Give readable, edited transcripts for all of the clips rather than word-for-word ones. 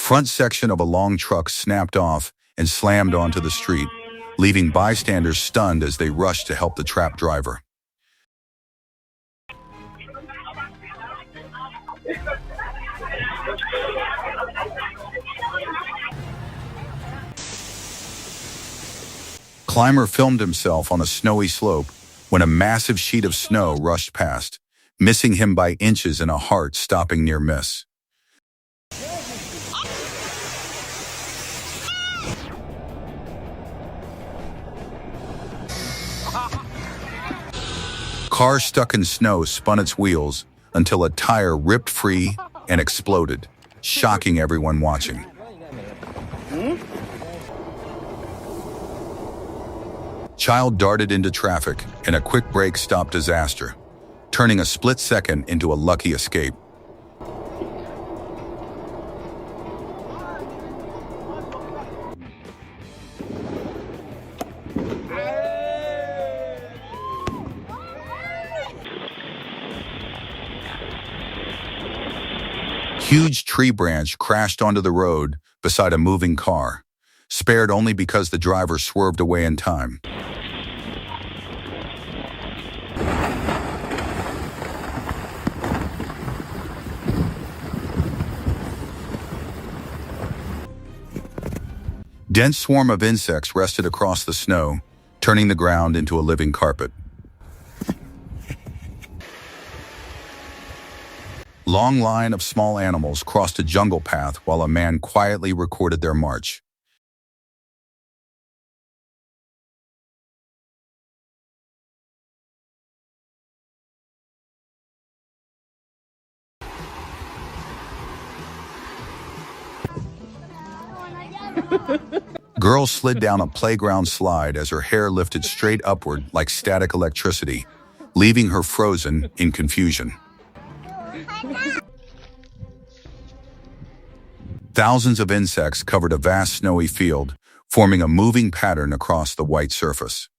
front section of a long truck snapped off and slammed onto the street, leaving bystanders stunned as they rushed to help the trapped driver. Climber filmed himself on a snowy slope when a massive sheet of snow rushed past, missing him by inches in a heart-stopping near miss. Car stuck in snow spun its wheels until a tire ripped free and exploded, shocking everyone watching. Child darted into traffic, and a quick brake stopped disaster, turning a split second into a lucky escape. Huge tree branch crashed onto the road beside a moving car, spared only because the driver swerved away in time. Dense swarm of insects rested across the snow, turning the ground into a living carpet. Long line of small animals crossed a jungle path while a man quietly recorded their march. Girl slid down a playground slide as her hair lifted straight upward like static electricity, leaving her frozen in confusion. Thousands of insects covered a vast snowy field, forming a moving pattern across the white surface.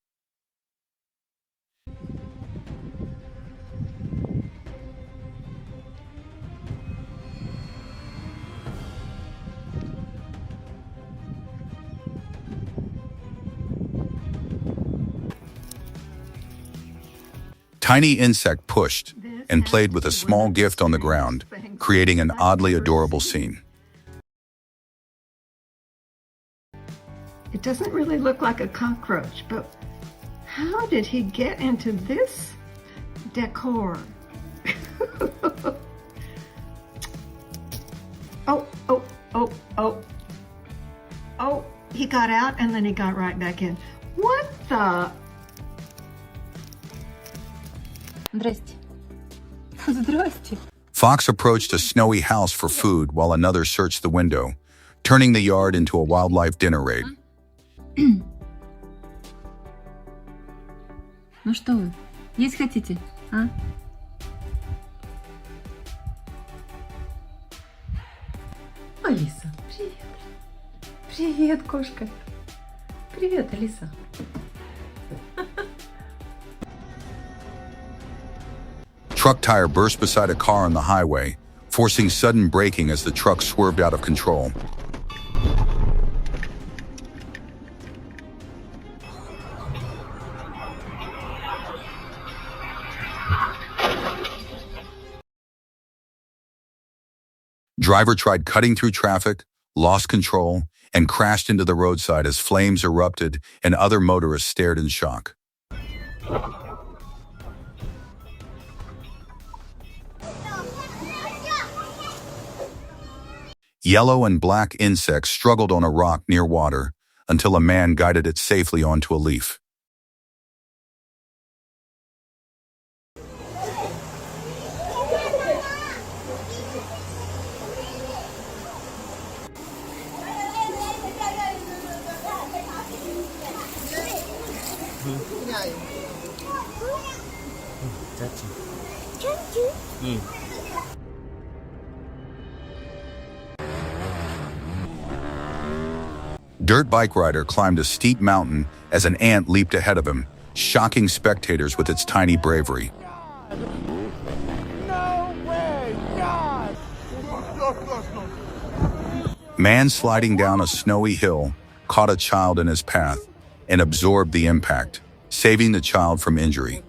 Tiny insect pushed and played with a small gift on the ground, creating an oddly adorable scene. It doesn't really look like a cockroach, but how did he get into this decor? Oh, he got out and then he got right back in. What the? Здрасте. Здрасте. Fox approached a snowy house for food while another searched the window, turning the yard into a wildlife dinner raid. Ну что вы, есть хотите, а? Алиса, привет. Привет, кошка. Привет, Алиса. Truck tire burst beside a car on the highway, forcing sudden braking as the truck swerved out of control. Driver tried cutting through traffic, lost control, and crashed into the roadside as flames erupted and other motorists stared in shock. Yellow and black insects struggled on a rock near water until a man guided it safely onto a leaf. Dirt bike rider climbed a steep mountain as an ant leaped ahead of him, shocking spectators with its tiny bravery. No way, God! Man sliding down a snowy hill caught a child in his path and absorbed the impact, saving the child from injury.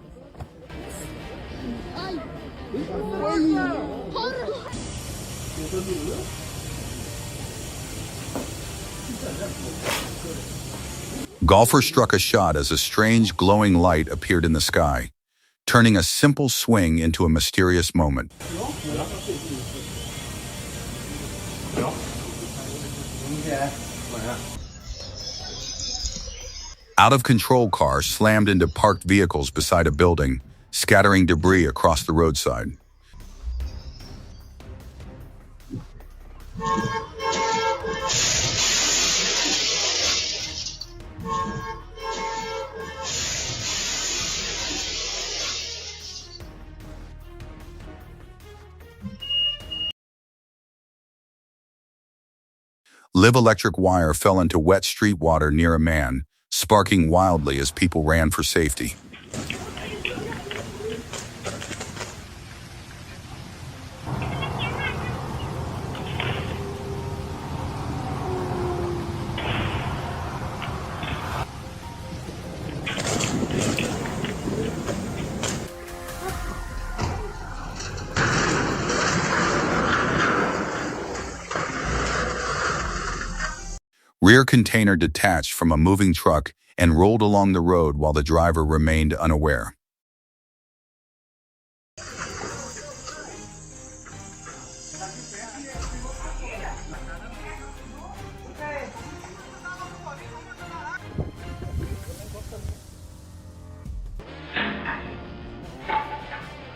Golfer struck a shot as a strange glowing light appeared in the sky, turning a simple swing into a mysterious moment. Out-of-control car slammed into parked vehicles beside a building, scattering debris across the roadside. Live electric wire fell into wet street water near a man, sparking wildly as people ran for safety. Rear container detached from a moving truck and rolled along the road while the driver remained unaware.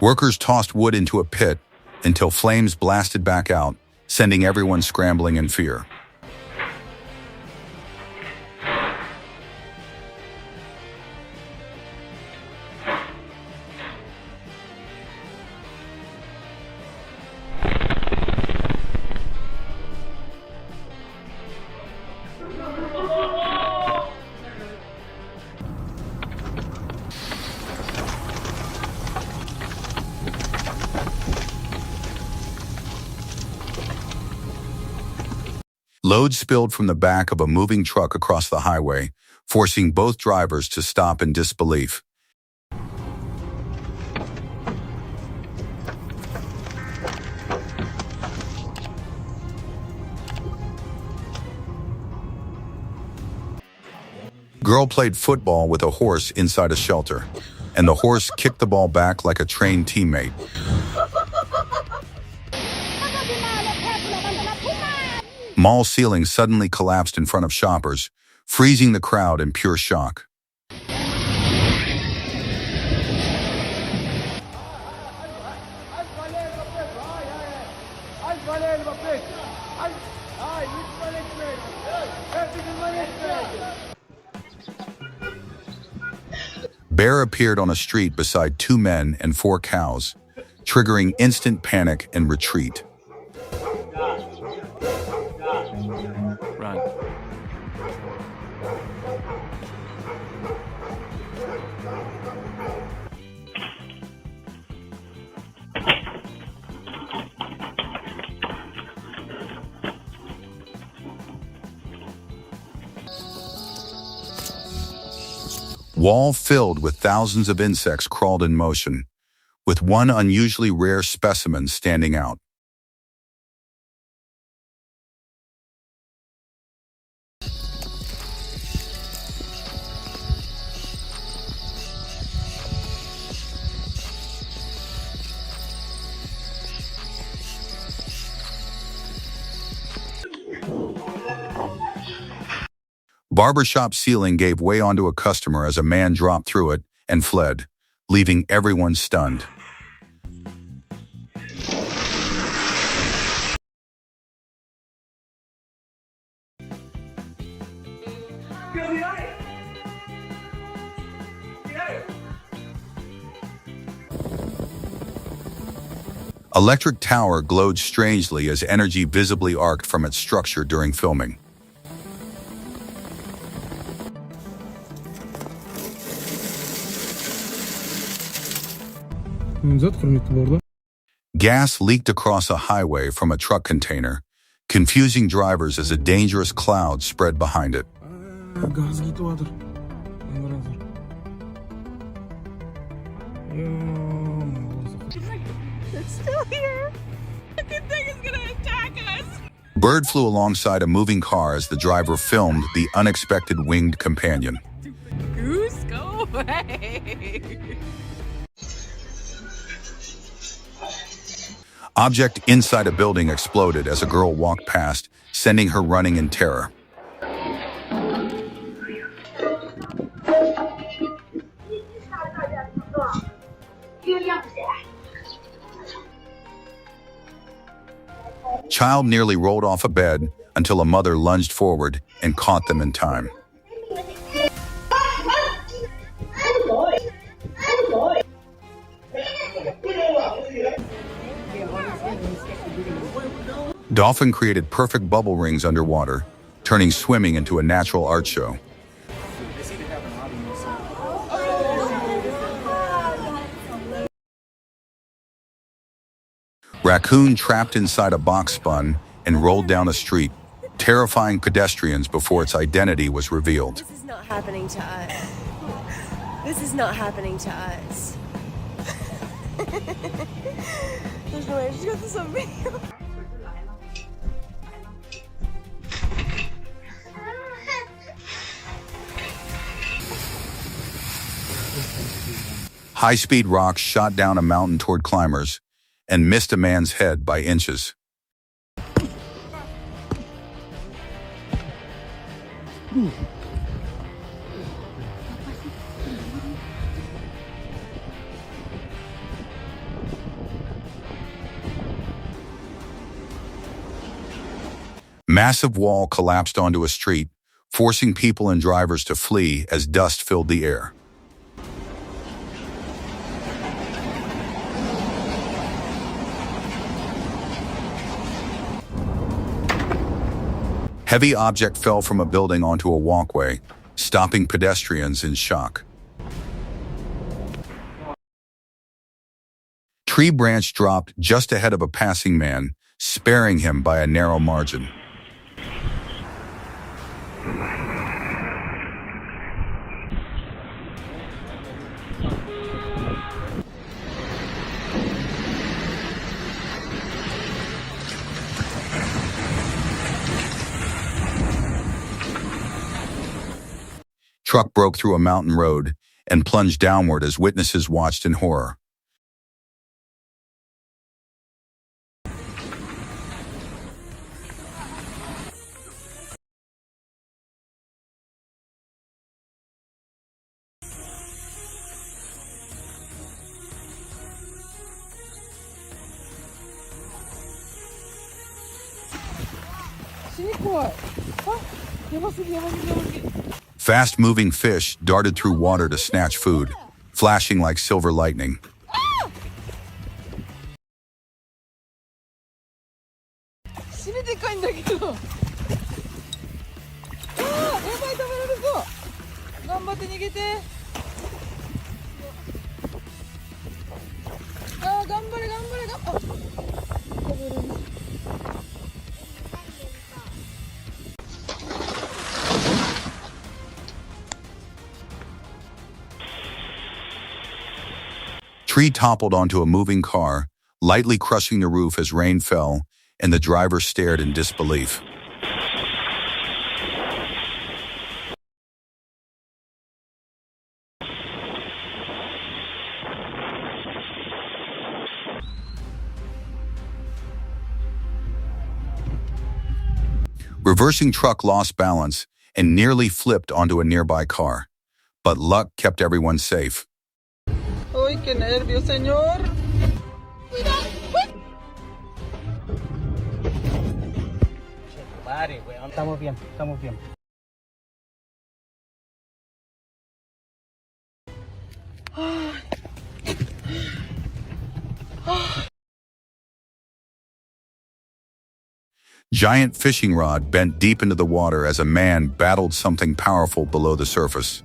Workers tossed wood into a pit until flames blasted back out, sending everyone scrambling in fear. Load spilled from the back of a moving truck across the highway, forcing both drivers to stop in disbelief. Girl played football with a horse inside a shelter, and the horse kicked the ball back like a trained teammate. Mall ceiling suddenly collapsed in front of shoppers, freezing the crowd in pure shock. Bear appeared on a street beside 2 men and 4 cows, triggering instant panic and retreat. Run. Wall filled with thousands of insects crawled in motion, with one unusually rare specimen standing out. Barbershop ceiling gave way onto a customer as a man dropped through it and fled, leaving everyone stunned. Electric tower glowed strangely as energy visibly arced from its structure during filming. Gas leaked across a highway from a truck container, confusing drivers as a dangerous cloud spread behind it. Gas gitu water. Bener. It's still here. Good thing it's gonna attack us. Bird flew alongside a moving car as the driver filmed the unexpected winged companion. Goose, go away. Object inside a building exploded as a girl walked past, sending her running in terror. Child nearly rolled off a bed until a mother lunged forward and caught them in time. Dolphin created perfect bubble rings underwater, turning swimming into a natural art show. Raccoon trapped inside a box spun and rolled down a street, terrifying pedestrians before its identity was revealed. This is not happening to us. This is not happening to us. There's no way I just got this on video. High-speed rocks shot down a mountain toward climbers and missed a man's head by inches. Massive wall collapsed onto a street, forcing people and drivers to flee as dust filled the air. Heavy object fell from a building onto a walkway, stopping pedestrians in shock. Tree branch dropped just ahead of a passing man, sparing him by a narrow margin. Truck broke through a mountain road and plunged downward as witnesses watched in horror. Fast-moving fish darted through water to snatch food, flashing like silver lightning. Tree toppled onto a moving car, lightly crushing the roof as rain fell, and the driver stared in disbelief. Reversing truck lost balance and nearly flipped onto a nearby car, but luck kept everyone safe. ¡Uy, qué nervios, señor! Pare, weón. Estamos bien, estamos bien. Giant fishing rod bent deep into the water as a man battled something powerful below the surface.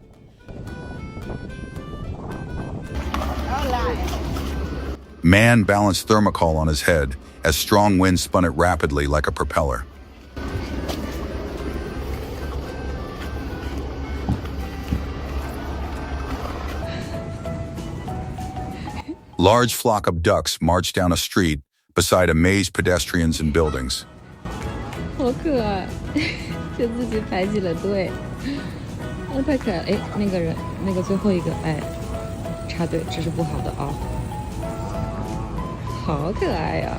Man balanced thermocol on his head as strong winds spun it rapidly like a propeller. Large flock of ducks marched down a street beside amazed pedestrians and buildings. 好可爱，就自己排起了队。哦，太可爱了！哎，那个人，那个最后一个，哎，插队，这是不好的啊。好可爱呀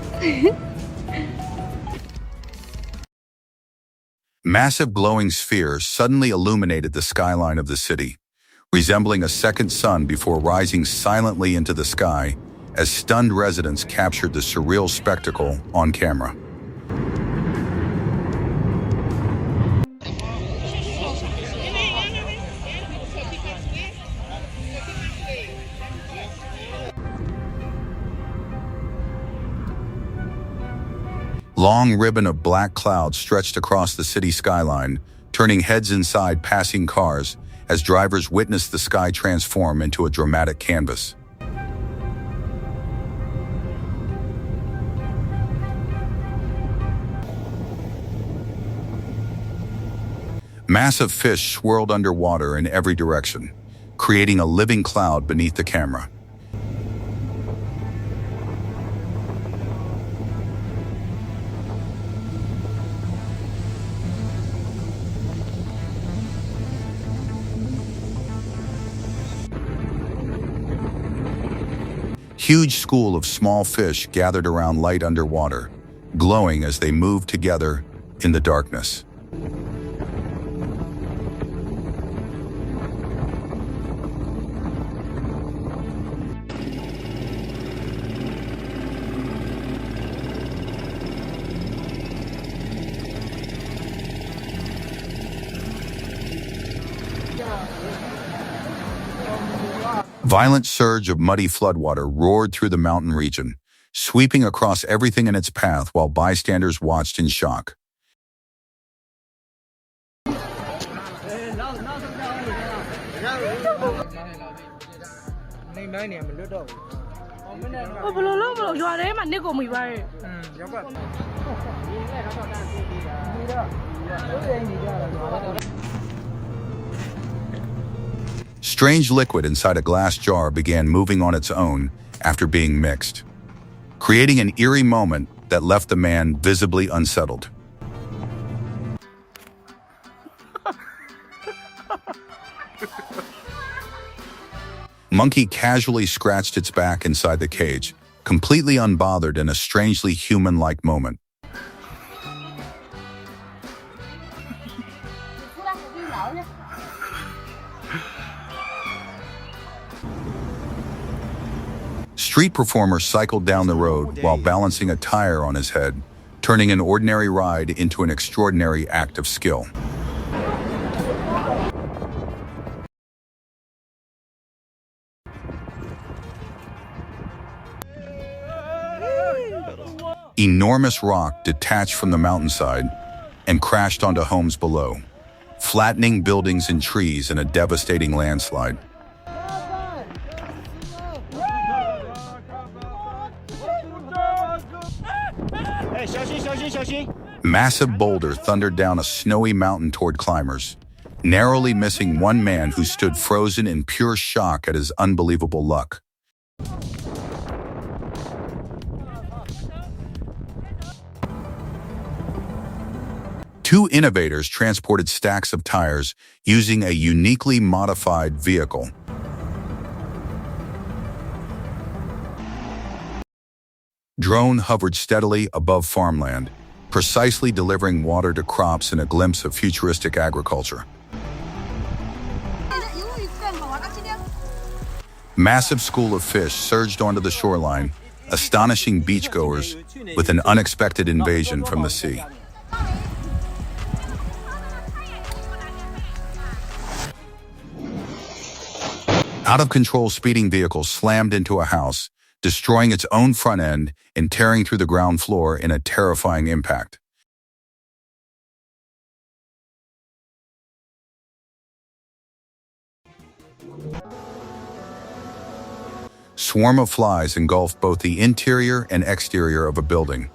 Massive glowing spheres suddenly illuminated the skyline of the city, resembling a second sun before rising silently into the sky as stunned residents captured the surreal spectacle on camera. Long ribbon of black clouds stretched across the city skyline, turning heads inside passing cars as drivers witnessed the sky transform into a dramatic canvas. Massive fish swirled underwater in every direction, creating a living cloud beneath the camera. Huge school of small fish gathered around light underwater, glowing as they moved together in the darkness. Violent surge of muddy floodwater roared through the mountain region, sweeping across everything in its path while bystanders watched in shock. Strange liquid inside a glass jar began moving on its own after being mixed, creating an eerie moment that left the man visibly unsettled. Monkey casually scratched its back inside the cage, completely unbothered in a strangely human-like moment. Street performer cycled down the road while balancing a tire on his head, turning an ordinary ride into an extraordinary act of skill. Enormous rock detached from the mountainside and crashed onto homes below, flattening buildings and trees in a devastating landslide. Massive boulder thundered down a snowy mountain toward climbers, narrowly missing one man who stood frozen in pure shock at his unbelievable luck. Two innovators transported stacks of tires using a uniquely modified vehicle. Drone hovered steadily above farmland, precisely delivering water to crops and a glimpse of futuristic agriculture. Massive school of fish surged onto the shoreline, astonishing beachgoers with an unexpected invasion from the sea. Out-of-control speeding vehicle slammed into a house, destroying its own front end and tearing through the ground floor in a terrifying impact. Swarm of flies engulfed both the interior and exterior of a building,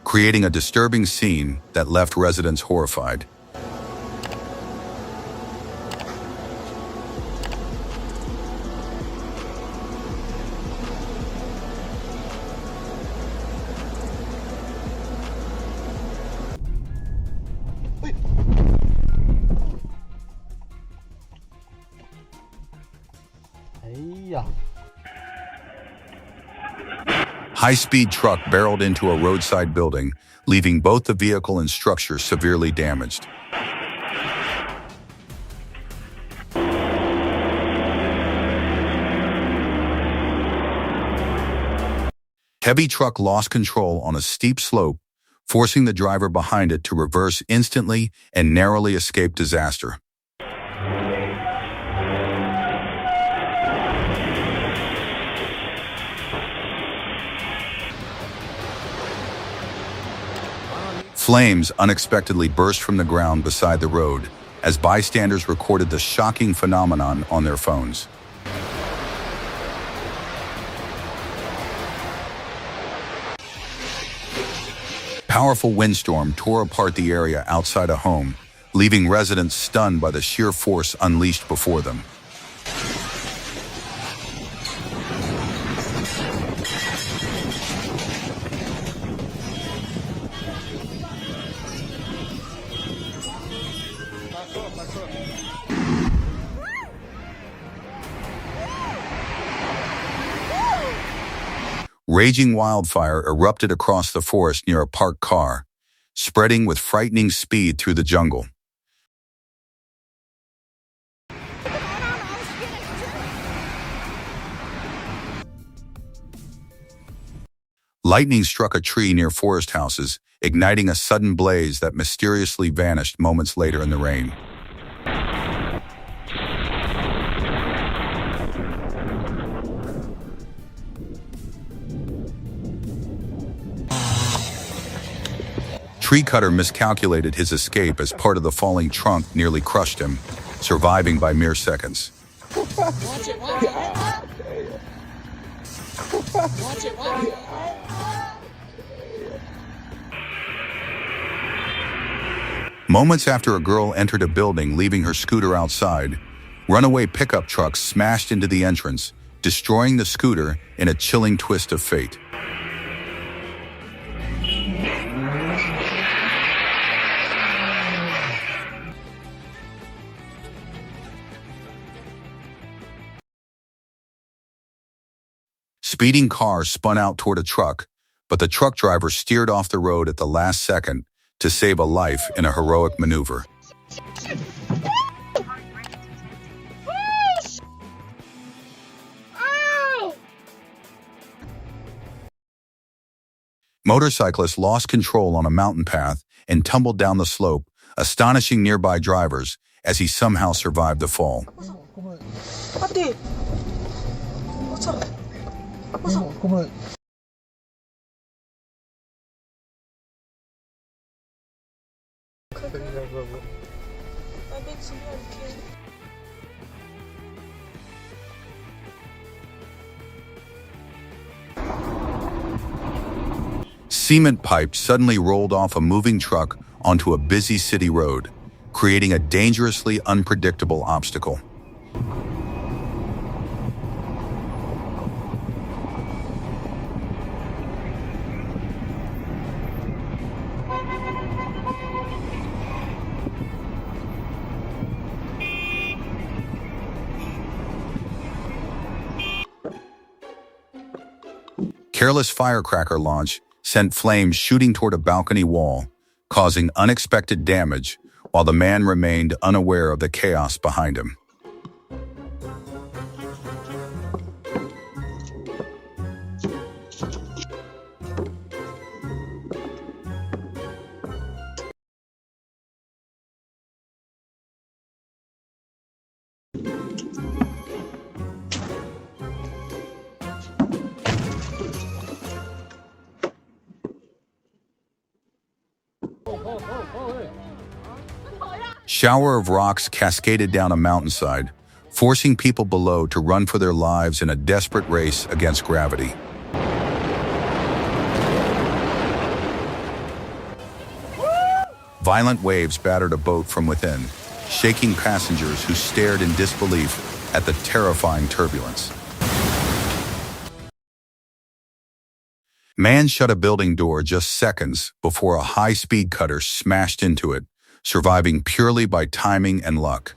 creating a disturbing scene that left residents horrified. High-speed truck barreled into a roadside building, leaving both the vehicle and structure severely damaged. Heavy truck lost control on a steep slope, forcing the driver behind it to reverse instantly and narrowly escape disaster. Flames unexpectedly burst from the ground beside the road as bystanders recorded the shocking phenomenon on their phones. Powerful windstorm tore apart the area outside a home, leaving residents stunned by the sheer force unleashed before them. Raging wildfire erupted across the forest near a parked car, spreading with frightening speed through the jungle. Lightning struck a tree near forest houses, igniting a sudden blaze that mysteriously vanished moments later in the rain. Tree cutter miscalculated his escape as part of the falling trunk nearly crushed him, surviving by mere seconds. Moments after a girl entered a building leaving her scooter outside, runaway pickup trucks smashed into the entrance, destroying the scooter in a chilling twist of fate. Speeding cars spun out toward a truck, but the truck driver steered off the road at the last second to save a life in a heroic maneuver. Motorcyclist lost control on a mountain path and tumbled down the slope, astonishing nearby drivers as he somehow survived the fall. Cement pipe suddenly rolled off a moving truck onto a busy city road, creating a dangerously unpredictable obstacle. Careless firecracker launch sent flames shooting toward a balcony wall, causing unexpected damage while the man remained unaware of the chaos behind him. Shower of rocks cascaded down a mountainside, forcing people below to run for their lives in a desperate race against gravity. Violent waves battered a boat from within, shaking passengers who stared in disbelief at the terrifying turbulence. Man shut a building door just seconds before a high-speed cutter smashed into it, surviving purely by timing and luck.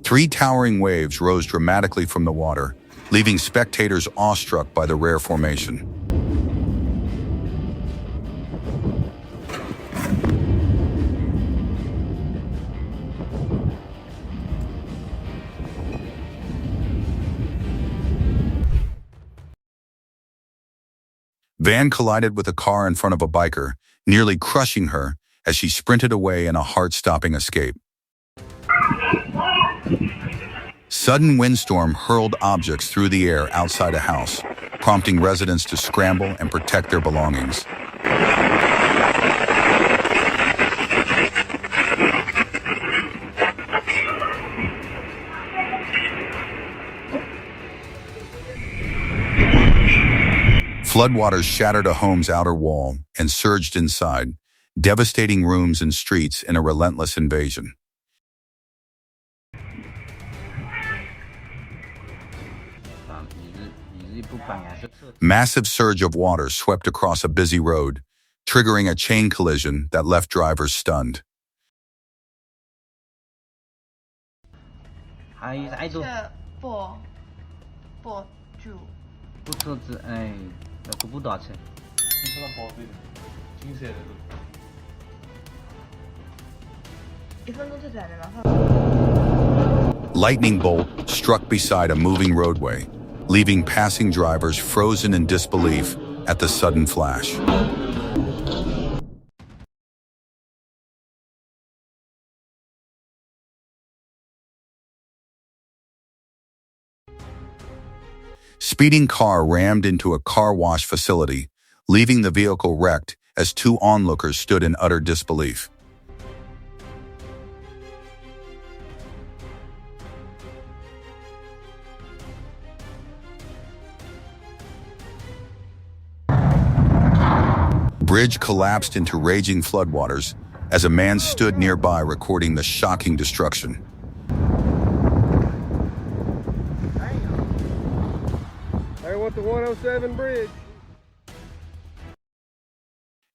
3 towering waves rose dramatically from the water, leaving spectators awestruck by the rare formation. Van collided with a car in front of a biker, nearly crushing her as she sprinted away in a heart-stopping escape. Sudden windstorm hurled objects through the air outside a house, prompting residents to scramble and protect their belongings. Floodwaters shattered a home's outer wall and surged inside, devastating rooms and streets in a relentless invasion. Massive surge of water swept across a busy road, triggering a chain collision that left drivers stunned. Lightning bolt struck beside a moving roadway, leaving passing drivers frozen in disbelief at the sudden flash. Speeding car rammed into a car wash facility, leaving the vehicle wrecked as 2 onlookers stood in utter disbelief. Bridge collapsed into raging floodwaters as a man stood nearby recording the shocking destruction. I want the 107 bridge.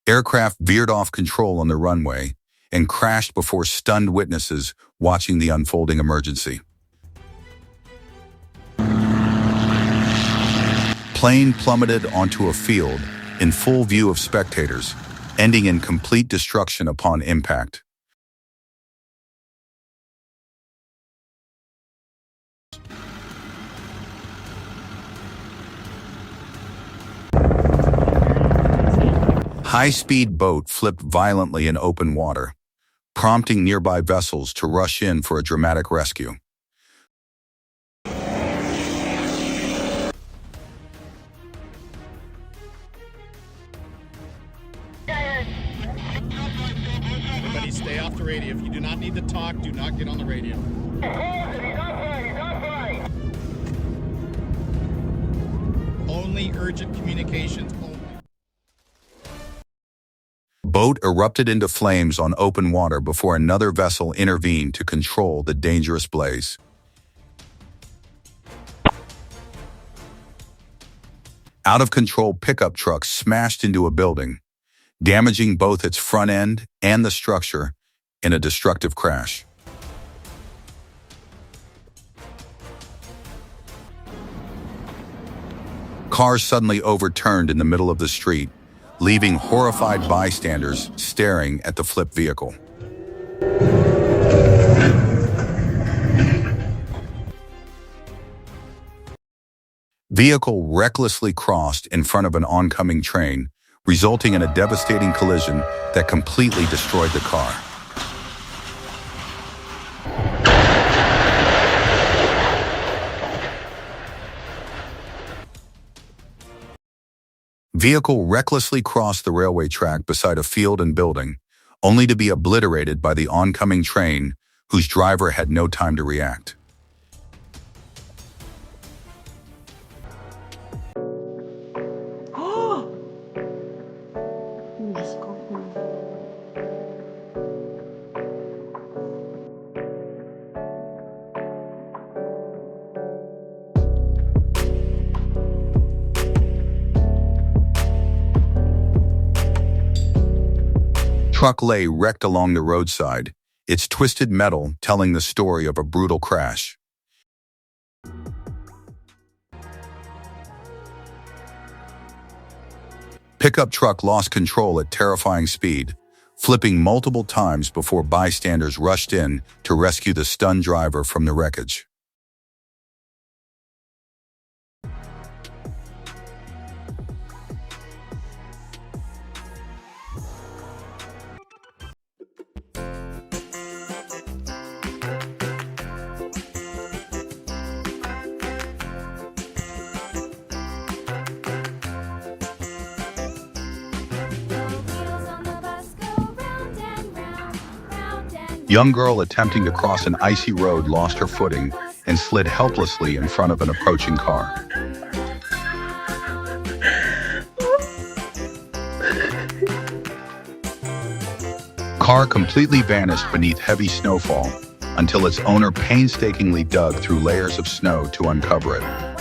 Aircraft veered off control on the runway and crashed before stunned witnesses watching the unfolding emergency. Plane plummeted onto a field in full view of spectators, ending in complete destruction upon impact. High-speed boat flipped violently in open water, prompting nearby vessels to rush in for a dramatic rescue. Everybody stay off the radio. If you do not need to talk, do not get on the radio. Only urgent communications. Boat erupted into flames on open water before another vessel intervened to control the dangerous blaze. Out-of-control pickup truck smashed into a building, damaging both its front end and the structure in a destructive crash. Cars suddenly overturned in the middle of the street, leaving horrified bystanders staring at the flipped vehicle. Vehicle recklessly crossed in front of an oncoming train, resulting in a devastating collision that completely destroyed the car. Vehicle recklessly crossed the railway track beside a field and building, only to be obliterated by the oncoming train, whose driver had no time to react. Truck lay wrecked along the roadside, its twisted metal telling the story of a brutal crash. Pickup truck lost control at terrifying speed, flipping multiple times before bystanders rushed in to rescue the stunned driver from the wreckage. Young girl attempting to cross an icy road lost her footing and slid helplessly in front of an approaching car. Car completely vanished beneath heavy snowfall until its owner painstakingly dug through layers of snow to uncover it.